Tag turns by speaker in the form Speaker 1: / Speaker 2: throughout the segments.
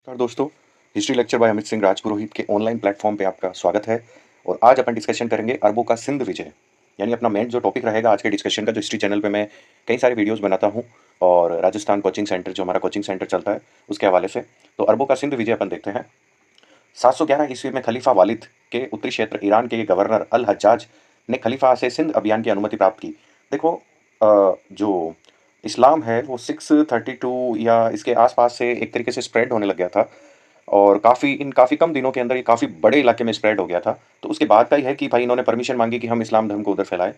Speaker 1: नमस्कार दोस्तों। History lecture by Amit Singh Rajpurohit के ऑनलाइन प्लेटफॉर्म पे आपका स्वागत है। और आज अपन डिस्कशन करेंगे अरबों का सिंध विजय। यानी अपना मेन जो टॉपिक रहेगा आज के डिस्कशन का, जो हिस्ट्री चैनल पे मैं कई सारे वीडियोस बनाता हूँ और राजस्थान कोचिंग सेंटर जो हमारा कोचिंग सेंटर चलता है उसके हवाले से। तो अरबों का सिंध विजय अपन देखते हैं। 711 ईस्वी में खलीफा वालिद के उत्तरी क्षेत्र ईरान के गवर्नर अल हज्जाज ने खलीफा से सिंध अभियान की अनुमति प्राप्त की। देखो, जो इस्लाम है वो 632 या इसके आसपास से एक तरीके से स्प्रेड होने लग गया था और काफ़ी कम दिनों के अंदर ये काफ़ी बड़े इलाके में स्प्रेड हो गया था। तो उसके बाद का ही है कि भाई इन्होंने परमिशन मांगी कि हम इस्लाम धर्म को उधर फैलाएं।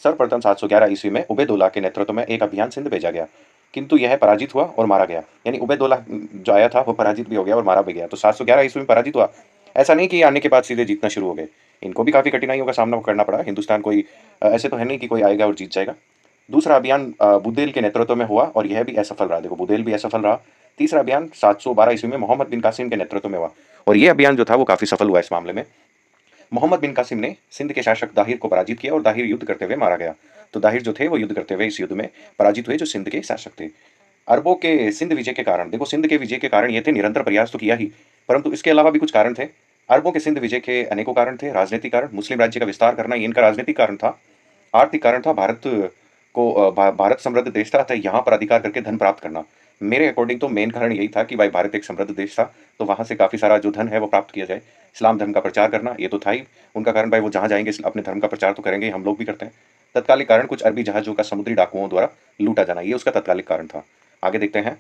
Speaker 1: सर्वप्रथम 711 ईस्वी में उबैदुल्लाह के नेतृत्व में एक अभियान सिंध भेजा गया, किंतु यह पराजित हुआ और मारा गया। यानी उबैदुल्लाह जो आया था वो पराजित भी हो गया और मारा भी गया। तो 711 ईस्वी में पराजित हुआ, ऐसा नहीं कि आने के बाद सीधे जीतना शुरू हो गए। इनको भी काफ़ी कठिनाइयों का सामना करना पड़ा। हिंदुस्तान कोई ऐसे तो है नहीं कि कोई आएगा और जीत जाएगा। दूसरा अभियान बुदेल के नेतृत्व में हुआ और यह भी असफल रहा। देखो, बुदेल भी असफल रहा। तीसरा अभियान 712 ईस्वी में मोहम्मद बिन कासिम के नेतृत्व में हुआ और यह अभियान जो था वो काफ़ी सफल हुआ। इस मामले में मोहम्मद बिन कासिम ने सिंध के शासक दाहिर को पराजित किया और दाहिर युद्ध करते हुए मारा गया। तो दाहिर जो थे वो युद्ध करते हुए इस युद्ध में पराजित हुए, जो सिंध के शासक थे। अरबों के सिंध विजय के कारण, देखो सिंध के विजय के कारण ये थे, निरंतर प्रयास तो किया ही, परंतु इसके अलावा भी कुछ कारण थे। अरबों के सिंध विजय के अनेकों कारण थे। राजनीतिक कारण, मुस्लिम राज्य का विस्तार करना, ये इनका राजनीतिक कारण था। आर्थिक कारण था, भारत समृद्ध देश था, अतः यहाँ पर अधिकार करके धन प्राप्त करना। मेरे अकॉर्डिंग तो मेन कारण यही था कि भाई भारत एक समृद्ध देश था, तो वहाँ से काफ़ी सारा जो धन है वो प्राप्त किया जाए। इस्लाम धर्म का प्रचार करना ये तो था ही उनका कारण। भाई वो जहाँ जाएंगे अपने धर्म का प्रचार तो करेंगे, हम लोग भी करते हैं। तत्कालिक कारण, कुछ अरबी जहाज़ों का समुद्री डाकुओं द्वारा लूटा जाना, ये उसका तत्कालिक कारण था। आगे देखते हैं,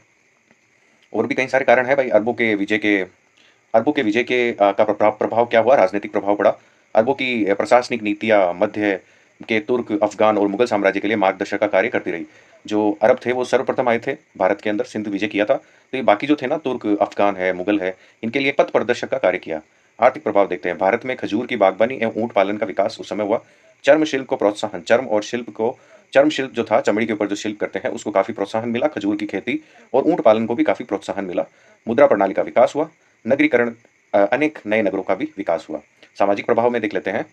Speaker 1: और भी कई सारे कारण हैं भाई अरबों के विजय का प्रभाव क्या हुआ? राजनीतिक प्रभाव पड़ा। अरबों की प्रशासनिक नीतियाँ मध्य के तुर्क, अफगान और मुगल साम्राज्य के लिए मार्गदर्शक का कार्य करती रही। जो अरब थे वो सर्वप्रथम आए थे भारत के अंदर, सिंध विजय किया था। तो ये बाकी जो थे ना, तुर्क, अफगान है, मुगल है, इनके लिए पथ प्रदर्शक का कार्य किया। आर्थिक प्रभाव देखते हैं। भारत में खजूर की बागवानी एवं ऊँट पालन का विकास उस समय हुआ। चर्म शिल्प को प्रोत्साहन, चर्म शिल्प जो था, चमड़ी के ऊपर जो शिल्प करते हैं, उसको काफ़ी प्रोत्साहन मिला। खजूर की खेती और ऊँट पालन को भी काफ़ी प्रोत्साहन मिला। मुद्रा प्रणाली का विकास हुआ। नगरीकरण, अनेक नए नगरों का भी विकास हुआ। सामाजिक प्रभाव में देख लेते हैं।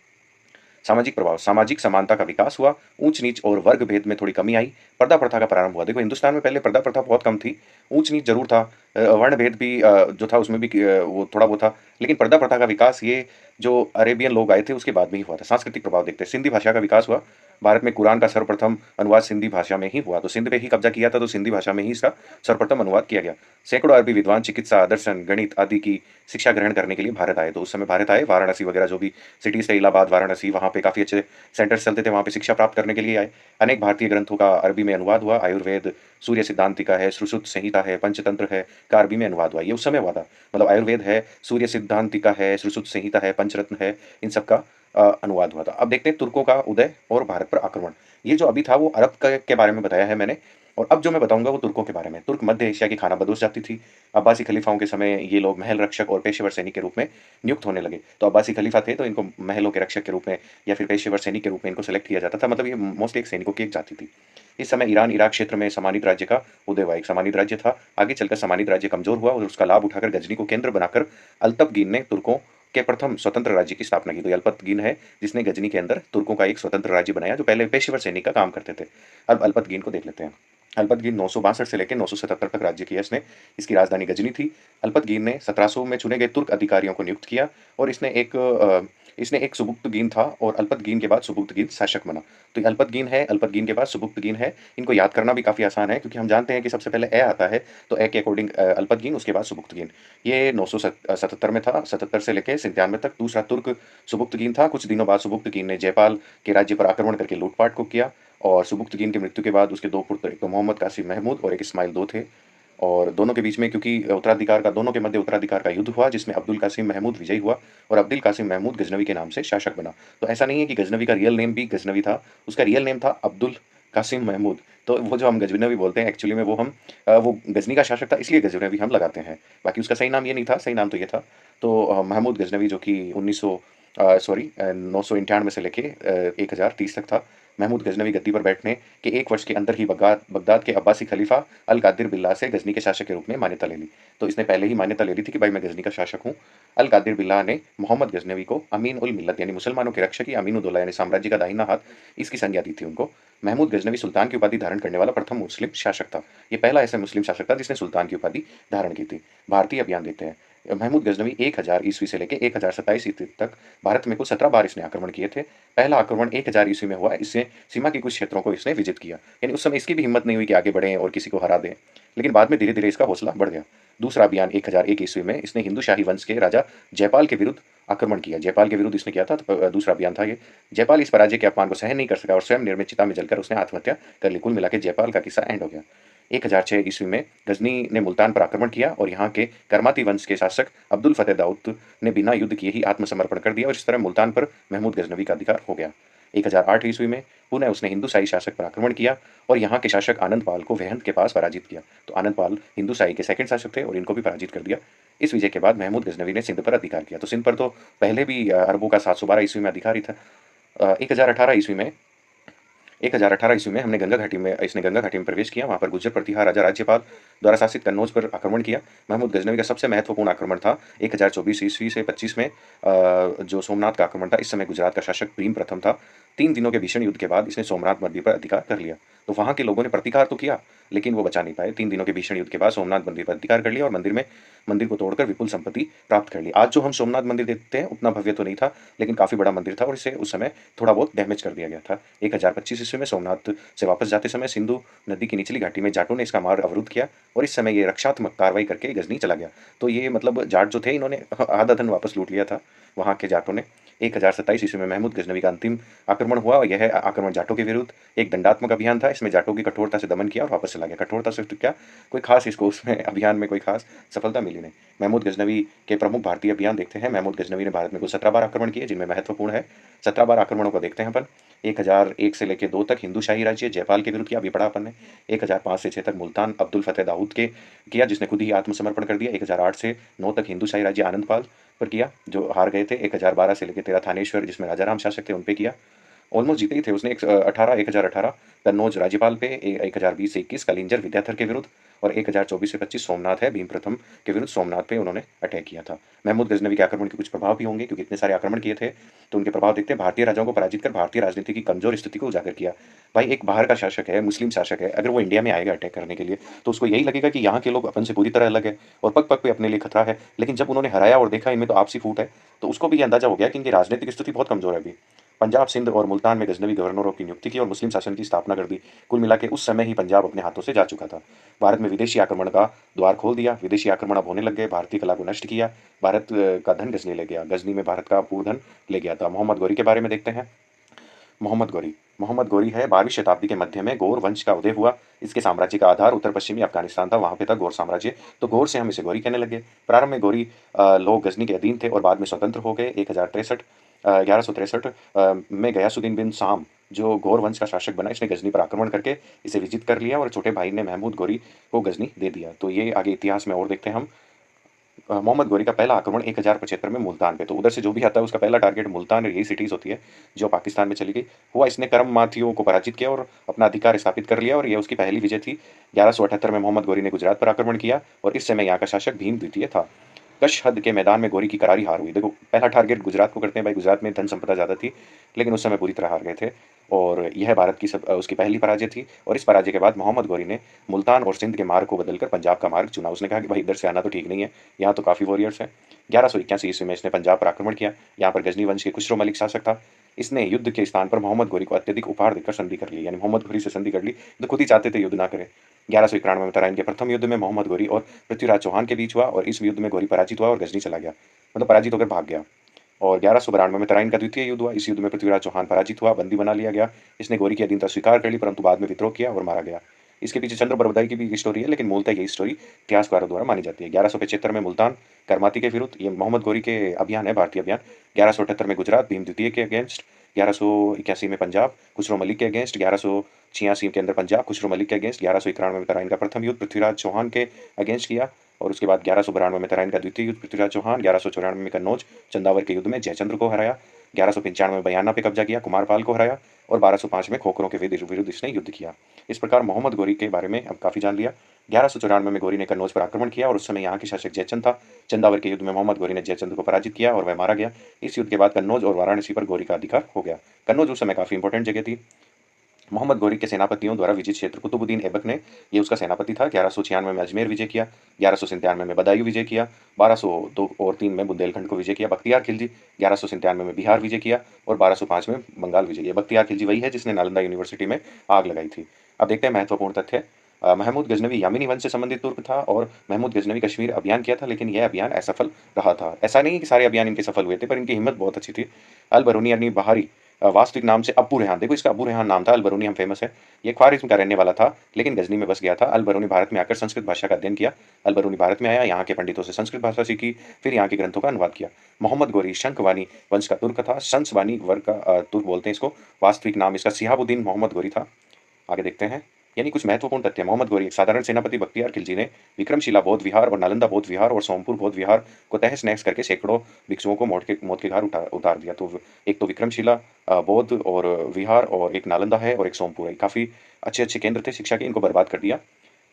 Speaker 1: सामाजिक प्रभाव, सामाजिक समानता का विकास हुआ। ऊंच नीच और वर्ग भेद में थोड़ी कमी आई। पर्दा प्रथा का प्रारंभ हुआ। देखो, हिंदुस्तान में पहले पर्दा प्रथा बहुत कम थी। ऊंच नीच जरूर था, वर्ण भेद भी जो था उसमें भी वो थोड़ा वो था, लेकिन पर्दा प्रथा का विकास ये जो अरेबियन लोग आए थे उसके बाद में ही हुआ था। सांस्कृतिक प्रभाव देखते हैं। सिंधी भाषा का विकास हुआ। भारत में कुरान का सर्वप्रथम अनुवाद सिंधी भाषा में ही हुआ। तो सिंध पे ही कब्जा किया था, तो सिंधी भाषा में ही इसका सर्वप्रथम अनुवाद किया गया। सैकड़ों अरबी विद्वान चिकित्सा, दर्शन, गणित आदि की शिक्षा ग्रहण करने के लिए भारत आए। तो उस समय भारत आए, वाराणसी वगैरह जो भी सिटीज़ थे, इलाहाबाद, वाराणसी, वहाँ पे काफ़ी अच्छे सेंटर्स चलते थे, वहाँ पे शिक्षा प्राप्त करने के लिए आए। अनेक भारतीय ग्रंथों का अरबी में अनुवाद हुआ। आयुर्वेद, सूर्य सिद्धांतिका है, सुश्रुत संहिता है, पंचतंत्र है, का अरबी में अनुवाद हुआ। ये उस समय हुआ था। मतलब आयुर्वेद है, सूर्य सिद्धांतिका है, सुश्रुत संहिता है, पंचरत्न है, इन सब का अनुवाद हुआ था। अब देखते हैं तुर्कों का उदय और भारत पर आक्रमण। ये जो अभी था वो अरब के बारे में बताया है मैंने, और अब जो मैं बताऊंगा वो तुर्कों के बारे में। तुर्क मध्य एशिया की खानाबदोश जाति थी। अब्बासी खलीफाओं के समय ये लोग महल रक्षक और पेशेवर सैनिक के रूप में नियुक्त होने लगे। तो अब्बासी खलीफा थे तो इनको महलों के रक्षक के रूप में या फिर पेशेवर सैनिक के रूप में इनको सेलेक्ट किया जाता था। मतलब ये मोस्टली एक सैनिकों की एक जाति थी। इस समय ईरान इराक क्षेत्र में समानित राज्य का उदय हुआ। एक समानित राज्य था, आगे चलकर समानित राज्य कमजोर हुआ और उसका लाभ उठाकर गजनी को केंद्र बनाकर अल्तबगीन ने तुर्कों के प्रथम स्वतंत्र राज्य की स्थापना की। तो अल्पतगीन है जिसने गजनी के अंदर तुर्कों का एक स्वतंत्र राज्य बनाया, जो पहले पेशेवर सैनिक का काम करते थे। अब अल्पतगीन को देख लेते हैं। अल्पतगीन 962 से लेकर 977 तक राज्य किया इसने। इसकी राजधानी गजनी थी। अल्पतगीन ने 1700 में चुने गए तुर्क अधिकारियों को नियुक्त किया और इसने एक सुबुक्तगीन था और अल्पतगीन के बाद सुबुक्तगीन शासक बना। तो ये अल्पतगीन है, अल्पतगीन के बाद सुबुक्तगीन है। इनको याद करना भी काफ़ी आसान है क्योंकि हम जानते हैं कि सबसे पहले ए आता है, तो ए के अकॉर्डिंग अल्पतगीन, उसके बाद सुबुक्तगीन। ये 977 में था, 77 से लेकर 97 तक। दूसरा तुर्क सुबुक्तगीन था। कुछ दिनों बाद सुबुक्तगीन ने जयपाल के राज्य पर आक्रमण करके लूटपाट को किया और सुबुक्तगीन की मृत्यु के बाद उसके दो पुत्र, एक तो मोहम्मद कासिम महमूद और एक इस्माइल दो थे। और दोनों के बीच में, क्योंकि दोनों के मध्य उत्तराधिकार का युद्ध हुआ जिसमें अब्दुल कासिम महमूद विजयी हुआ और अब्दुल कासिम महमूद गजनवी के नाम से शासक बना। तो ऐसा नहीं है कि गजनवी का रियल नेम भी गजनवी था, उसका रियल नेम था अब्दुल कासिम महमूद। तो वो जो हम गजनवी बोलते हैं, एक्चुअली में वो गजनी का शासक था, इसलिए गजनवी हम लगाते हैं। बाकी उसका सही नाम ये नहीं था, सही नाम तो ये था। तो महमूद गजनवी जो कि सॉरी 991 से लेके 1030 तक था। महमूद गजनवी गद्दी पर बैठने के 1 वर्ष के अंदर ही बगदाद के अब्बासी खलीफा अल कादिर बिल्लाह से गजनी के शासक के रूप में मान्यता ले ली। तो इसने पहले ही मान्यता ले ली थी कि भाई मैं गजनी का शासक हूँ। अल कादिर बिल्लाह ने मोहम्मद गजनवी को अमीन उल मिल्लत यानी मुसलमानों के रक्षक या अमीन उद दौला यानी साम्राज्य का दाहिना हाथ, इसकी संज्ञा दी थी उनको। महमूद गजनवी सुल्तान की उपाधि धारण करने वाला प्रथम मुस्लिम शासक था। ये पहला ऐसा मुस्लिम शासक था जिसने सुल्तान की उपाधि धारण की थी। भारतीय अभियान देखते हैं। महमूद गजनवी 1000 ईस्वी से लेकर 1027 ईस्वी तक भारत में कुल 17 बार इसने आक्रमण किए थे। पहला आक्रमण 1000 ईस्वी में हुआ। इससे सीमा के कुछ क्षेत्रों को इसने विजित किया। यानी उस समय इसकी भी हिम्मत नहीं हुई कि आगे बढ़ें और किसी को हरा दें। लेकिन बाद में धीरे-धीरे इसका हौसला बढ़ गया। दूसरा अभियान 1001 ईस्वी में इसने हिंदू शाही वंश के राजा जयपाल के विरुद्ध आक्रमण किया। जयपाल के विरुद्ध इसने किया था, तो दूसरा अभियान था ये। जयपाल इस पराजय के अपमान को सहन नहीं कर सका और स्वयं निर्मित चिता में जलकर उसने आत्महत्या कर ली। कुल मिला के जयपाल का किस्सा एंड हो गया। 1006 ईस्वी में गजनी ने मुल्तान पर आक्रमण किया और यहाँ के करमाती वंश के शासक अब्दुल फतेह दाऊद ने बिना युद्ध किए ही आत्मसमर्पण कर दिया और इस तरह मुल्तान पर महमूद गजनवी का अधिकार हो गया। 1008 ईस्वी में पुनः उसने हिंदू शाही शासक पर आक्रमण किया और यहाँ के शासक आनंद पाल को वेहंत के पास पराजित किया। तो आनंद पाल हिंदू शाही के सेकंड शासक थे और इनको भी पराजित कर दिया। इस विजय के बाद महमूद गजनवी ने सिंध पर अधिकार किया। तो सिंध पर तो पहले भी अरबों का 712 ईस्वी में अधिकार ही था। 1018 ईस्वी में हमने गंगा घाटी में इसने गंगा घाटी में प्रवेश किया। वहाँ पर गुर्जर प्रतिहार राजा राज्यपाल द्वारा शासित कन्नौज पर आक्रमण किया। महमूद गजनवी का सबसे महत्वपूर्ण आक्रमण था 1024 ईस्वी से 25 में, जो सोमनाथ का आक्रमण था। इस समय गुजरात का शासक भीम प्रथम था। 3 दिनों के भीषण युद्ध के बाद इसने सोमनाथ मंदिर पर अधिकार कर लिया। तो वहाँ के लोगों ने प्रतिकार तो किया, लेकिन वो बचा नहीं पाए। 3 दिनों के भीषण युद्ध के बाद सोमनाथ मंदिर पर अधिकार कर लिया और मंदिर को तोड़कर विपुल संपत्ति प्राप्त कर ली। आज जो हम सोमनाथ मंदिर देखते हैं उतना भव्य तो नहीं था, लेकिन काफ़ी बड़ा मंदिर था और इसे उस समय थोड़ा बहुत डैमेज कर दिया गया था। 1025 ईस्वी में सोमनाथ से वापस जाते समय सिंधु नदी की निचली घाटी में जाटों ने इसका मार्ग अवरुद्ध किया और इस समय ये रक्षात्मक कार्रवाई करके गजनी चला गया। तो ये मतलब जाट जो थे इन्होंने आधा धन वापस लूट लिया था वहाँ के जाटों ने। 1027 ईस्वी में महमूद गजनवी का अंतिम आक्रमण हुआ और यह आक्रमण जाटों के विरुद्ध एक दंडात्मक अभियान था। इसमें जाटों की कठोरता से दमन किया और वापस चला गया। कठोरता से तो क्या, कोई खास इसको उसमें अभियान में कोई खास सफलता मिली नहीं। महमूद गजनवी के प्रमुख भारतीय अभियान देखते हैं। महमूद गजनवी ने भारत में कुल 17 बार आक्रमण किए, जिनमें महत्वपूर्ण है 17 बार आक्रमणों को देखते हैं अपन। 1001 से लेकर 2 तक हिंदू शाही राज्य जयपाल के विरुद्ध किया, अभी पढ़ा अपन ने। 1005 से 6 तक मुल्तान अब्दुल फतेह दाऊद के किया, जिसने खुद ही आत्मसमर्पण कर दिया। 1008 से 9 तक हिंदू शाही राज्य आनंद पाल पर किया, जो हार गए थे। 1012 से लेकर 13 थानेश्वर, जिसमें राजा राम शासक थे, उन पे किया। ऑलमोस्ट जीते ही थे उसने। 1018 कन्नौज राज्यपाल पे, 1020 से 21 कलिंजर विद्याधर के विरुद्ध और 1024 से 25 सोमनाथ है भीम प्रथम के विरुद्ध सोमनाथ पे उन्होंने अटैक किया था। महमूद गजनवी के आक्रमण के कुछ प्रभाव भी होंगे, क्योंकि इतने सारे आक्रमण किए थे। तो उनके प्रभाव देखते हैं। भारतीय राजाओं को पराजित कर भारतीय राजनीति की कमजोर स्थिति को उजागर किया। भाई एक बाहर का शासक है, मुस्लिम शासक है, अगर वो इंडिया में आएगा अटैक करने के लिए, तो उसको यही लगेगा कि यहाँ के लोग अपन से पूरी तरह अलग है और पग पग पे अपने लिए खतरा है। लेकिन जब उन्होंने हराया और देखा इनमें तो आपसी फूट है, तो उसको भी ये अंदाजा हो गया कि इनकी राजनीतिक स्थिति बहुत कमजोर है अभी। पंजाब, सिंध और मुल्तान में गजनवी गवर्नरों की नियुक्ति की और मुस्लिम शासन की स्थापना कर दी। कुल मिला के उस समय ही पंजाब अपने हाथों से जा चुका था। भारत में विदेशी आक्रमण का द्वार खोल दिया। विदेशी आक्रमण अब होने लग गए। भारतीय कला को नष्ट किया। भारत का धन गजनी ले गया। गजनी में भारत का पूर्ण धन ले गया था। मोहम्मद गौरी के बारे में देखते हैं। मोहम्मद गौरी है 12वीं शताब्दी के मध्य में गौर वंश का उदय हुआ। इसके साम्राज्य का आधार उत्तर पश्चिमी अफगानिस्तान था, वहाँ पे था गौर साम्राज्य। तो गौर से हम इसे गौरी कहने लगे। प्रारंभ में गौरी लोग गजनी के अधीन थे और बाद में स्वतंत्र हो गए। 1163 में गयासुद्दीन बिन साम जो गौर वंश का शासक बना, इसने गजनी पर आक्रमण करके इसे विजित कर लिया और छोटे भाई ने महमूद गौरी को गजनी दे दिया। तो ये आगे इतिहास में और देखते हैं हम। मोहम्मद गौरी का पहला आक्रमण 1075 में मुल्तान पे, तो उधर से जो भी आता है उसका पहला टारगेट मुल्तान, यही सिटीज होती है जो पाकिस्तान में चली गई हुआ। इसने करममाथियों को पराजित किया और अपना अधिकार स्थापित कर लिया और यह उसकी पहली विजय थी। 1178 में मोहम्मद गौरी ने गुजरात पर आक्रमण किया और इस समय यहाँ का शासक भीम द्वितीय था। कशहद के मैदान में गौरी की करारी हार हुई। देखो पहला टारगेट गुजरात को करते हैं भाई, गुजरात में धन संपदा ज़्यादा थी, लेकिन उस समय पूरी तरह हार गए थे और यह भारत की उसकी पहली पराजय थी। और इस पराजय के बाद मोहम्मद गौरी ने मुल्तान और सिंध के मार्ग को बदलकर पंजाब का मार्ग चुना। उसने कहा कि भाई इधर से आना तो ठीक नहीं है, यहाँ तो काफ़ी वॉरियर्स हैं। 1181 ईस्वी में इसने पंजाब पर आक्रमण किया। यहाँ पर गजनी वंश के खुसरो मलिक शासक था। इसने युद्ध के स्थान पर मोहम्मद गौरी को अत्यधिक उपहार देकर संधि कर ली, यानी मोहम्मद गौरी से संधि कर ली, तो खुद ही चाहते थे युद्ध ना करें। 1191 में तराइन के प्रथम युद्ध में मोहम्मद गौरी और पृथ्वीराज चौहान के बीच हुआ और इस युद्ध में गौरी पराजित हुआ और गजनी चला गया, मतलब पराजित होकर भाग गया। और 1192 में तराइन का द्वितीय युद्ध हुआ। इस युद्ध में पृथ्वीराज चौहान पराजित हुआ, बंदी बना लिया गया। इसने गौरी की अधीनता स्वीकार कर ली, परंतु बाद में विद्रोह किया और मारा गया। इसके पीछे चंद्र बरबदाई की भी स्टोरी है, लेकिन मूलतः यही स्टोरी इतिहासकारों द्वारा मानी जाती है। 1175 में मुल्तान करमाती के विरुद्ध, ये मोहम्मद गौरी के अभियान है, भारतीय अभियान। 1178 में गुजरात भीम द्वितीय के अगेंस्ट। 1181 में पंजाब खुसरो मलिक के अगेंस्ट। 1186 के अंदर पंजाब खुसरो मलिक के अगेंस्ट। 1191 में तराइन का प्रथम युद्ध पृथ्वीराज चौहान के अगेंस्ट किया। और उसके बाद 1192 में तराइन का द्वितीय युद्ध, पृथ्वीराज चौहान, 1194 में कन्नौज चंदावर के युद्ध में जयचंद्र को हराया, 1195 में बयाना पे कब्जा किया, कुमारपाल को हराया और 1205 में खोखरों के विरुद्ध इसने युद्ध किया। इस प्रकार मोहम्मद गोरी के बारे में अब काफ़ी जान लिया। 1194 में गोरी ने कन्नौज पर आक्रमण किया और उस समय यहाँ के शासक जयचंद था। चंदावर के युद्ध में मोहम्मद गोरी ने जयचंद को पराजित किया और वह मारा गया। इस युद्ध के बाद कन्नौज और वाराणसी पर गोरी का अधिकार हो गया। कन्नौज उस समय काफ़ी इंपॉर्टेंट जगह थी। मोहम्मद गोरी के सेनापतियों द्वारा विजित क्षेत्र कुतुबुद्दीन ऐबक ने, ये उसका सेनापति था, 1196 में अजमेर विजय किया, 1197 में बदायूं विजय किया, 1202 और 3 में बुंदेलखंड को विजय किया। बख्तियार खिलजी 1197 में बिहार विजय किया और 1205 में बंगाल विजय किया। बख्तियार खिलजी वही है जिसने नालंदा यूनिवर्सिटी में आग लगाई थी। अब देखते हैं महत्वपूर्ण तथ्य। महमूद गजनवी यामिनी वंश से संबंधित तुर्क था और महमूद गजनवी कश्मीर अभियान किया था, लेकिन यह अभियान असफल रहा था। ऐसा नहीं कि सारे अभियान इनके सफल हुए थे, पर इनकी हिम्मत बहुत अच्छी थी। अल बरूनी यानी बहारी, वास्तविक नाम से अब्बू रेहान, देखो इसका अब्बू रेहान नाम था, अल बरूनी हम फेमस है। ये ख्वारिज्म का रहने वाला था, लेकिन गजनी में बस गया था। अल बरूनी भारत में आकर संस्कृत भाषा का अध्ययन किया। अल बरूनी भारत में आया, यहाँ के पंडितों से संस्कृत भाषा सीखी, फिर यहाँ के ग्रंथों का अनुवाद किया। मोहम्मद गोरी शंखवानी वंश का तुर्क था, शंसवानी वर्ग का तुर्क बोलते हैं इसको। वास्तविक नाम इसका सिहाबुद्दीन मोहम्मद गोरी था। आगे देखते हैं। यानी कुछ महत्वपूर्ण तथ्य। मोहम्मद गोरी एक साधारण सेनापति बख्तियार खिलजी ने विक्रमशिला बौद्ध विहार और नालंदा बौद्ध विहार और सोमपुर बौद्ध विहार को तहस नहस करके सैकड़ों भिक्षुओं को मौत के घाट उतार दिया। तो एक तो विक्रमशिला बौद्ध और विहार और एक नालंदा है और एक सोमपुर है, काफ़ी अच्छे अच्छे केंद्र थे शिक्षा के, इनको बर्बाद कर दिया।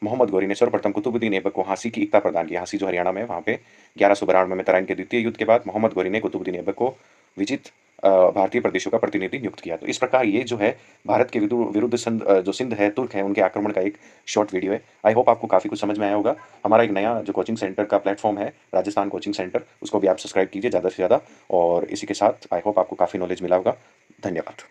Speaker 1: मोहम्मद गोरी ने सर्वप्रथम कुतुबुद्दीन ऐबक को हाँसी की एकता प्रदान की। हाँसी जो हरियाणा में है वहाँ पे 1192 में तराइन के द्वितीय युद्ध के बाद मोहम्मद गोरी ने कुतुबुद्दीन ऐबक को विजित भारतीय प्रदेशों का प्रतिनिधि नियुक्त किया। तो इस प्रकार ये जो है भारत के विरुद्ध जो सिंध है, तुर्क है, उनके आक्रमण का एक शॉर्ट वीडियो है। आई होप आपको काफ़ी कुछ समझ में आया होगा। हमारा एक नया जो कोचिंग सेंटर का प्लेटफॉर्म है, राजस्थान कोचिंग सेंटर, उसको भी आप सब्सक्राइब कीजिए ज़्यादा से ज़्यादा। और इसी के साथ आई होप आपको काफ़ी नॉलेज मिला होगा। धन्यवाद।